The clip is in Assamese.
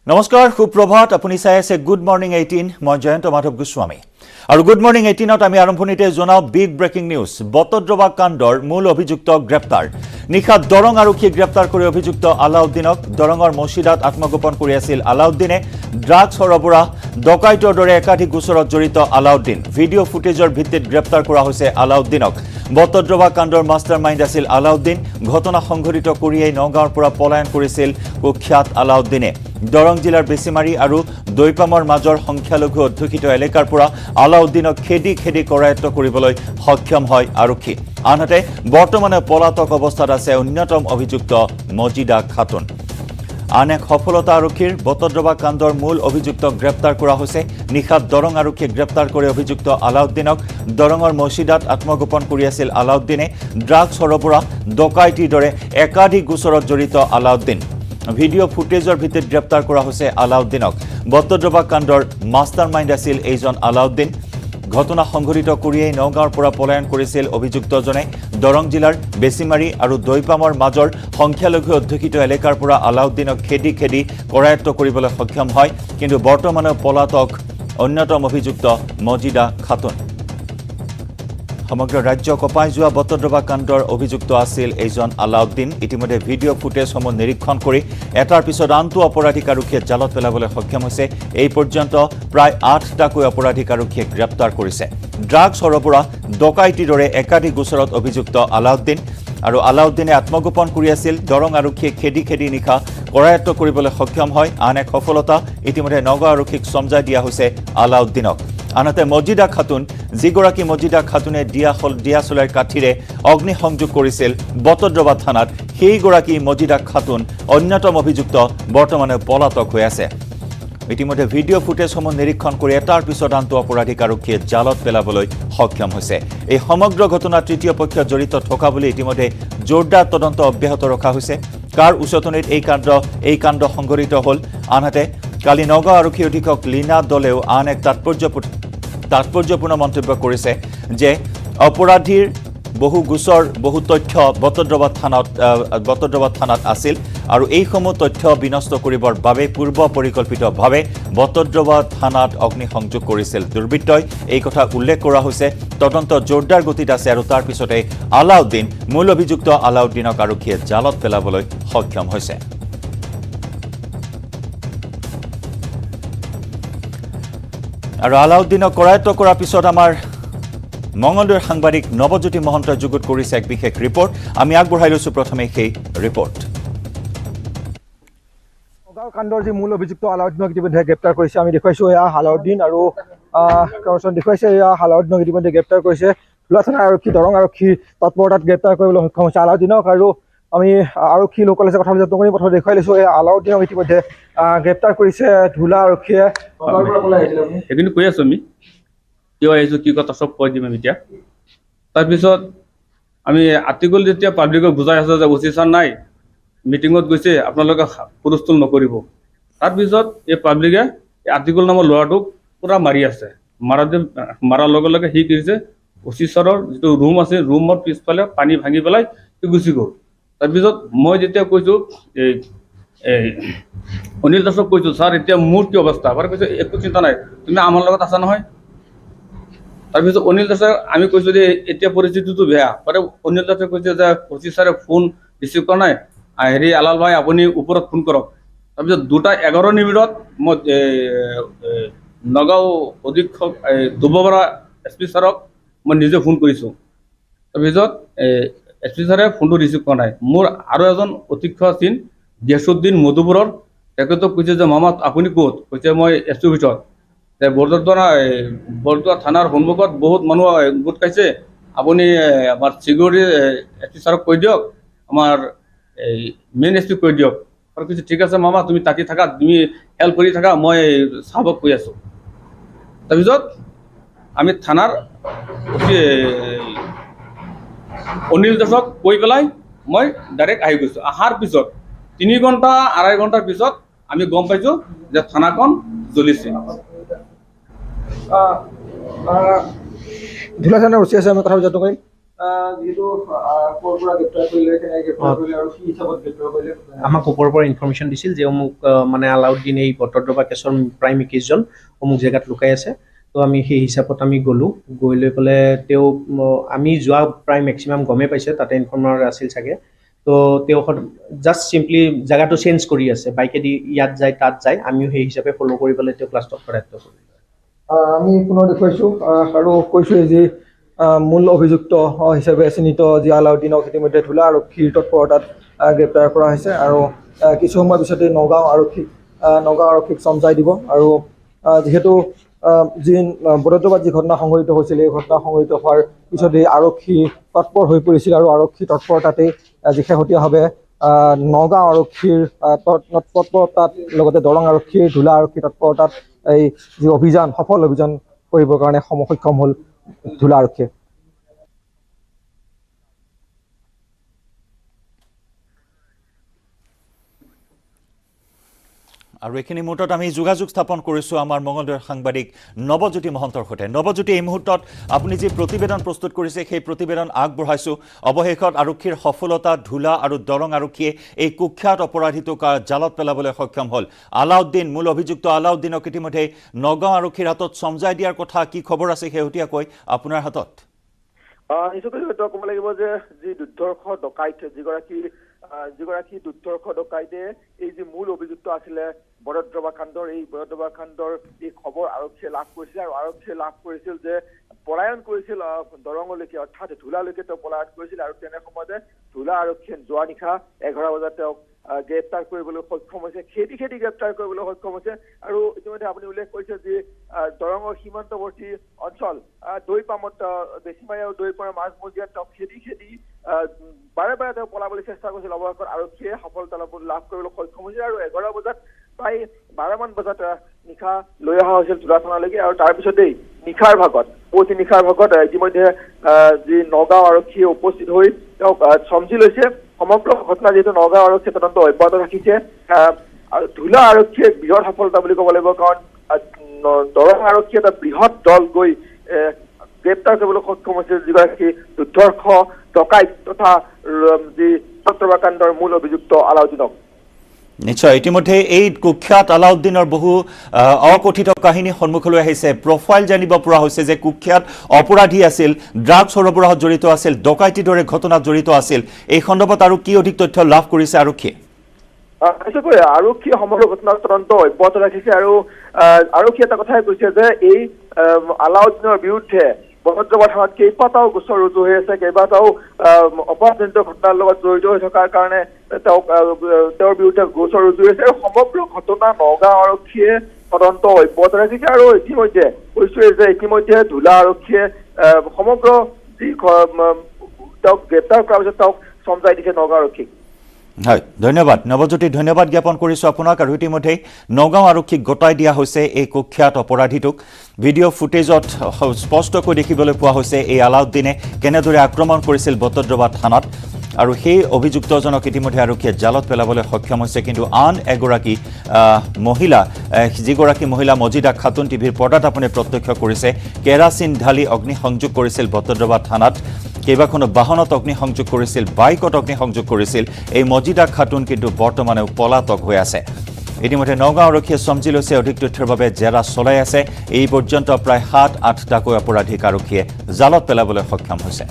নমস্কাৰ সুপ্ৰভাত আপুনি চাই আছে গুড মৰ্নিং 18 মই জয়ন্ত মাধৱ গোস্বামী আৰু গুড মৰ্নিং 18ত আমি আৰম্ভণিতে জনাও বিগ ব্ৰেকিং নিউজ বটদ্ৰৱা কাণ্ডৰ মূল অভিযুক্ত গ্ৰেপ্তাৰ নিশা দৰং আৰক্ষী গ্ৰেপ্তাৰ কৰি অভিযুক্ত আলাউদ্দিনক দৰঙৰ মছিদাত আত্মগোপন কৰি আছিল আলাউদ্দিনে ড্ৰাগছ সৰবৰাহ ডকাইতৰ দৰে একাধিক গোচৰত জড়িত আলাউদ্দিন ভিডিঅ' ফুটেজৰ ভিত্তিত গ্ৰেপ্তাৰ কৰা হৈছে আলাউদ্দিনক বটদ্ৰৱা কাণ্ডৰ মাষ্টাৰমাইণ্ড আছিল আলাউদ্দিন ঘটনা সংঘটিত কৰিয়েই নগাঁৱৰ পৰা পলায়ন কৰিছিল কুখ্যাত আলাউদ্দিনে দৰং জিলাৰ বেছিমাৰী আৰু দৈপামৰ মাজৰ সংখ্যালঘু অধ্যুষিত এলেকাৰ পৰা আলাউদ্দিনক খেদি কৰায়ত্ব কৰিবলৈ সক্ষম হয় আৰক্ষী আনহাতে বৰ্তমানে পলাতক অৱস্থাত আছে অন্যতম অভিযুক্ত মজিদা খাতুন আন এক সফলতা আৰক্ষীৰ বটদ্ৰৱা কাণ্ডৰ মূল অভিযুক্ত গ্ৰেপ্তাৰ কৰা হৈছে নিশাত দৰং আৰক্ষীয়ে গ্ৰেপ্তাৰ কৰি অভিযুক্ত আলাউদ্দিনক দৰঙৰ মছিদাত আত্মগোপন কৰি আছিল আলাউদ্দিনে ড্ৰাগছ সৰবৰাহ ডকাইতিৰ দৰে একাধিক গোচৰত জড়িত আলাউদ্দিন ভিডিঅ' ফুটেজৰ ভিত্তিত গ্ৰেপ্তাৰ কৰা হৈছে আলাউদ্দিনক বটদ্ৰৱা কাণ্ডৰ মাষ্টাৰমাইণ্ড আছিল এইজন আলাউদ্দিন ঘটনা সংঘটিত কৰিয়েই নগাঁৱৰ পৰা পলায়ন কৰিছিল অভিযুক্তজনে দৰং জিলাৰ বেছিমাৰী আৰু দৈপামৰ মাজৰ সংখ্যালঘু অধ্যুষিত এলেকাৰ পৰা আলাউদ্দিনক খেদি কৰায়ত্ব কৰিবলৈ সক্ষম হয় কিন্তু বৰ্তমানে পলাতক অন্যতম অভিযুক্ত মজিদা খাতুন সমগ্ৰ ৰাজ্য কঁপাই যোৱা বটদ্ৰৱা কাণ্ডৰ অভিযুক্ত আছিল এইজন আলাউদ্দিন ইতিমধ্যে ভিডিঅ' ফুটেজসমূহ নিৰীক্ষণ কৰি এটাৰ পিছত আনটো অপৰাধীক আৰক্ষীয়ে জালত পেলাবলৈ সক্ষম হৈছে এই পৰ্যন্ত প্ৰায় 8টাকৈ অপৰাধীক আৰক্ষীয়ে গ্ৰেপ্তাৰ কৰিছে ড্ৰাগছ সৰবৰাহ ডকাইতিৰ দৰে একাধিক গোচৰত অভিযুক্ত আলাউদ্দিন আৰু আলাউদ্দিনে আত্মগোপন কৰি আছিল দৰং আৰক্ষীয়ে খেদি নিশা কৰায়ত্ব কৰিবলৈ সক্ষম হয় আন এক সফলতা ইতিমধ্যে নগাঁও আৰক্ষীক সমজাই দিয়া হৈছে আলাউদ্দিনক আনহাতে মজিদা খাতুন যিগৰাকী মজিদা খাতুনে দিয়াচলাইৰ কাঠিৰে অগ্নিসংযোগ কৰিছিল বটদ্ৰৱা থানাত সেইগৰাকী মজিদা খাতুন অন্যতম অভিযুক্ত বৰ্তমানে পলাতক হৈ আছে ইতিমধ্যে ভিডিঅ' ফুটেজসমূহ নিৰীক্ষণ কৰি এটাৰ পিছত আনটো অপৰাধীক আৰক্ষীয়ে জালত পেলাবলৈ সক্ষম হৈছে এই সমগ্ৰ ঘটনা তৃতীয় পক্ষ জড়িত থকা বুলি ইতিমধ্যে জোৰদাৰ তদন্ত অব্যাহত ৰখা হৈছে কাৰ উচতনিত এই কাণ্ড সংঘটিত হ'ল আনহাতে কালি নগাঁও আৰক্ষী অধীক্ষক লীনা দলেও আন এক তাৎপৰ্যপূৰ্ণ মন্তব্য কৰিছে যে অপৰাধীৰ বহু তথ্য বটদ্ৰৱা থানাত আছিল আৰু এইসমূহ তথ্য বিনষ্ট কৰিবৰ বাবে পূৰ্ব পৰিকল্পিতভাৱে বটদ্ৰৱা থানাত অগ্নিসংযোগ কৰিছিল দুৰ্বৃত্তই এই কথা উল্লেখ কৰা হৈছে তদন্ত জোৰদাৰ গতিত আছে আৰু তাৰ পিছতে আলাউদ্দিন মূল অভিযুক্ত আলাউদ্দিনক আৰক্ষীয়ে জালত পেলাবলৈ সক্ষম হৈছে আৰু আলাউদ্দিনক কৰায়ত্ব কৰাৰ পিছত আমাৰ মঙলদৈৰ সাংবাদিক নৱজ্যোতি মহন্তই যুগুত কৰিছে এক বিশেষ ৰিপৰ্ট আমি আগবঢ়াই লৈছো প্ৰথমে সেই ৰিপৰ্ট নগাঁও কাণ্ডৰ যি মূল অভিযুক্ত আলাউদ্দিনক ইতিমধ্যে গ্ৰেপ্তাৰ কৰিছে আমি দেখুৱাইছো এয়া আলাউদ্দিন আৰু দেখুৱাইছে এয়া আলাউদ্দিনক ইতিমধ্যে গ্ৰেপ্তাৰ কৰিছে ধুলা থানা আৰক্ষী দৰং আৰক্ষীৰ তৎপৰতাত গ্ৰেপ্তাৰ কৰিবলৈ সক্ষম হৈছে আলাউদ্দিনক আৰু আমি আৰক্ষী লোকৰ কথা যত্ন কৰি প্ৰথমে দেখুৱাই লৈছো এই আলাউদ্দিনক ইতিমধ্যে গ্ৰেপ্তাৰ কৰিছে ধুলা আৰক্ষীয়ে সেইখিনি কৈ আছো আমি কিয় আহিছো কি কথা চব কৈ দিম আমি এতিয়া তাৰপিছত আমি আৰ্টিকল যেতিয়া পাব্লিকক বুজাই আছো যে অফিচাৰ নাই মিটিঙত গৈছে আপোনালোকে হুলস্থুল নকৰিব তাৰপিছত এই পাব্লিকে এই আৰ্টিকল নামৰ ল'ৰাটোক পুৰা মাৰি আছে মাৰাৰ লগে লগে সি কৰিছে অফিচাৰৰ যিটো ৰুম আছে ৰুমৰ পিছফালে পানী ভাঙি পেলাই সি গুচি গ'ল তাৰপিছত মই যেতিয়া কৈছোঁ এই অনিল দাসক কৈছোঁ ছাৰ এতিয়া মোৰ কি অৱস্থা এবাৰ কৈছোঁ একো চিন্তা নাই তুমি আমাৰ লগত আছা নহয় তাৰপিছত অনিল দাসে আমি কৈছোঁ যে এতিয়া পৰিস্থিতিটো বেয়া মানে অনিল দাসে কৈছে যে অফিচাৰে ফোন ৰিচিভ কৰা নাই আলাল ভাই আপুনি ওপৰত ফোন কৰক তাৰপিছত 2:11 মিনিটত মই নগাঁও অধীক্ষক দুবৰা SP ছাৰক মই নিজে ফোন কৰিছোঁ তাৰপিছত SP ছাৰে ফোনটো ৰিচিভ কৰা নাই মোৰ আৰু এজন অধীক্ষক আছিল গিয়াছুদ্দিন মধুপুৰৰ তেখেতক কৈছে যে মামা আপুনি ক'ত কৈছে মই SP ভিতৰত বৰদোৱা থানাৰ সন্মুখত বহুত মানুহ গোট খাইছে আপুনি আমাৰ চিকিউৰিটি SP ছাৰক কৈ দিয়ক আমাৰ এই মেইন SP কৈ দিয়ক আৰু কৈছে ঠিক আছে মামা তুমি তাকি থাকা তুমি হেল্প কৰি থাকা মই চাহাবক কৈ আছোঁ তাৰপিছত আমি থানাৰ অনিল দাসক কৈ পেলাই মই ডাইৰেক্ট আহি গৈছোঁ অহাৰ পিছত 3 ঘণ্টা 2.5 ঘণ্টাৰ পিছত আমি গম পাইছোঁ যে থানাখন জ্বলিছে ধুলা থানাৰ ওচৰ আছে আমি কথা যত্ন কৰিম যিহেতু ক'ৰ পৰা গ্ৰেপ্তাৰ কৰিলে কেনেকৈ গ্ৰেপ্তাৰ কৰিলে আৰু কি হিচাপত গ্ৰেপ্তাৰ কৰিলে আমাক ওপৰৰ পৰা ইনফৰমেশ্যন দিছিল যে অমুক মানে আলাউদ্দিন এই বটদ্ৰৱা কেছৰ প্ৰাইম একিউজন অমুক জেগাত লুকাই আছে। তো আমি সেই হিচাপত আমি গ'লোঁ, গৈ লৈ পেলাই তেওঁ আমি যোৱা প্ৰায় মেক্সিমাম গমেই পাইছে, তাতে ইনফৰ্মাৰ আছিল চাগে। তো তেওঁ জাষ্ট চিম্পলি জেগাটো চেঞ্জ কৰি আছে, বাইকেদি ইয়াত যায় তাত যায়, আমিও সেই হিচাপে ফ'ল' কৰি পেলাই তেওঁক লাষ্টত কৰায়ত্ব কৰিলোঁ। আমি পুনৰ দেখুৱাইছোঁ আৰু কৈছোঁ যে মূল অভিযুক্ত হিচাপে চিহ্নিত যি আলাউদ্দিনক ইতিমধ্যে ধুলা আৰক্ষীৰ তৎপৰতাত গ্ৰেপ্তাৰ কৰা হৈছে আৰু কিছু সময় পিছতে নগাঁও আৰক্ষীক চমজাই দিব। আৰু যিহেতু যি বটদ্ৰৱাত যি ঘটনা সংঘটিত হৈছিল, এই ঘটনা সংঘটিত হোৱাৰ পিছতেই আৰক্ষী তৎপৰ হৈ পৰিছিল আৰু আৰক্ষী তৎপৰতাতেই যি শেহতীয়াভাৱে নগাঁও আৰক্ষীৰ তৎপৰতাত লগতে দৰং আৰক্ষীৰ ধুলা আৰক্ষীৰ তৎপৰতাত এই যি অভিযান সফল অভিযান কৰিবৰ কাৰণে সক্ষম হ'ল ধুলা আৰক্ষীয়ে। আৰু এইখিনি মুহূৰ্তত আমি যোগাযোগ স্থাপন কৰিছোঁ আমাৰ মঙলদৈৰ সাংবাদিক নৱজ্যোতি মহন্তৰ সৈতে। নৱজ্যোতি, এই মুহূৰ্তত আপুনি যি প্ৰতিবেদন প্ৰস্তুত কৰিছে সেই প্ৰতিবেদন আগবঢ়াইছোঁ। অৱশেষত আৰক্ষীৰ সফলতা, ধুলা আৰু দৰং আৰক্ষীয়ে এই কুখ্যাত অপৰাধীটোক জালত পেলাবলৈ সক্ষম হ'ল। আলাউদ্দিন, মূল অভিযুক্ত আলাউদ্দিনক ইতিমধ্যে নগাঁও আৰক্ষীৰ হাতত চমজাই দিয়াৰ কথা কি খবৰ আছে শেহতীয়াকৈ আপোনাৰ হাতত? নিশ্চয়কৈ ক'ব লাগিব যে যি দুৰ্ধৰ্ষ ডকাইত যিগৰাকী দুৰ্ধৰ্ষ ডকাইতে এই যি মূল অভিযুক্ত আছিলে বটদ্ৰৱা কাণ্ডৰ, এই বটদ্ৰৱা কাণ্ডৰ এই খবৰ আৰক্ষীয়ে লাভ কৰিছিল আৰু আৰক্ষীয়ে লাভ কৰিছিল যে পলায়ন কৰিছিল দৰঙলৈকে, অৰ্থাৎ ধুলালৈকে তেওঁ পলায়ন কৰিছিল। আৰু তেনে সময়তে ধুলা আৰক্ষীয়ে যোৱা নিশা 11 বজাত তেওঁক গ্ৰেপ্তাৰ কৰিবলৈ সক্ষম হৈছে, খেদি গ্ৰেপ্তাৰ কৰিবলৈ সক্ষম হৈছে। আৰু ইতিমধ্যে আপুনি উল্লেখ কৰিছে যে দৰঙৰ সীমান্তৱৰ্তী অঞ্চল দৈপামত বেছিমাৰী আৰু দৈপামৰ মাজমজিয়াত তেওঁক খেদি বাৰে বাৰে তেওঁ পলাবলৈ চেষ্টা কৰিছিল। অৱশেষত আৰক্ষীয়ে সফলতা লাভ কৰিবলৈ সক্ষম হৈছিল আৰু 11 বজাত প্ৰায় 12 মান বজাত নিশা লৈ অহা হৈছিল ধুলা থানালৈকে। আৰু তাৰপিছতেই পুৱতি নিশাৰ ভাগত ইতিমধ্যে যি নগাঁও আৰক্ষীয়ে উপস্থিত হৈ তেওঁক চমজি লৈছে। সমগ্ৰ ঘটনা যিহেতু নগাঁও আৰক্ষীয়ে তদন্ত অব্যাহত ৰাখিছে। আৰু ধুলা আৰক্ষীয়ে বৃহৎ সফলতা বুলি ক'ব লাগিব, কাৰণ দৰং আৰক্ষীয়ে এটা বৃহৎ দল গৈ গ্ৰেপ্তাৰ কৰিবলৈ সক্ষম হৈছে যিগৰাকী দুৰ্ধৰ্ষ ডকাইত তথা যি বটদ্ৰৱা কাণ্ডৰ মূল অভিযুক্ত আলাউদ্দিনক। নিশ্চয়, ইতিমধ্যে এই কুখ্যাত আলাউদ্দিনৰ বহু অকথিত কাহিনী সন্মুখলৈ আহিছে। প্ৰফাইল জানিব পৰা হৈছে যে কুখ্যাত অপৰাধী আছিল, ড্ৰাগছ সৰবৰাহত জড়িত আছিল, ডকাইতিৰ দৰে ঘটনাত জড়িত আছিল। এই সন্দৰ্ভত আৰু কি অধিক তথ্য লাভ কৰিছে আৰক্ষীয়ে? নিশ্চয়কৈ আৰক্ষীয়ে সমগ্ৰ ঘটনাৰ তদন্ত অব্যাহত ৰাখিছে আৰু আৰক্ষীয়ে এটা কথাই কৈছে যে এই আলাউদ্দিনৰ বিৰুদ্ধে বটদ্ৰৱা থানাত কেইবাটাও গোচৰ ৰুজু হৈ আছে, কেইবাটাও অপৰাধজনিত ঘটনাৰ লগত জড়িত হৈ থকাৰ কাৰণে তেওঁৰ বিৰুদ্ধে গোচৰ ৰুজু হৈছে। আৰু সমগ্ৰ ঘটনা নগাঁও আৰক্ষীয়ে তদন্ত অব্যাহত ৰাখিছে। আৰু ইতিমধ্যে ধুলা আৰক্ষীয়ে সমগ্ৰ যি তেওঁক গ্ৰেপ্তাৰ কৰাৰ পিছত তেওঁক চমজাই দিছে নগাঁও আৰক্ষীক। হয়, ধন্যবাদ নৱজ্যোতি, ধন্যবাদ জ্ঞাপন কৰিছোঁ আপোনাক। আৰু ইতিমধ্যেই নগাঁও আৰক্ষীক গতাই দিয়া হৈছে এই কুখ্যাত অপৰাধীটোক। ভিডিঅ' ফুটেজত স্পষ্টকৈ দেখিবলৈ পোৱা হৈছে এই আলাউদ্দিনে কেনেদৰে আক্ৰমণ কৰিছিল বটদ্ৰৱা থানাত। আৰু সেই অভিযুক্তজনক ইতিমধ্যে আৰক্ষীয়ে জালত পেলাবলৈ সক্ষম হৈছে। কিন্তু আন এগৰাকী মহিলা, যিগৰাকী মহিলা মজিদা খাতুন, টিভিৰ পৰ্দাত আপুনি প্ৰত্যক্ষ কৰিছে, কেৰাচিন ঢালি অগ্নিসংযোগ কৰিছিল বটদ্ৰৱা থানাত, কেইবাখনো বাহনত অগ্নিসংযোগ কৰিছিল, বাইকত অগ্নিসংযোগ কৰিছিল। এই মজিদা খাতুন কিন্তু বৰ্তমানেও পলাতক হৈ আছে। ইতিমধ্যে নগাঁও আৰক্ষীয়ে চমজি লৈছে, অধিক তথ্যৰ বাবে জেৰা চলাই আছে। এই পৰ্যন্ত প্ৰায় 7-8টাকৈ অপৰাধীক আৰক্ষীয়ে জালত পেলাবলৈ সক্ষম হৈছে।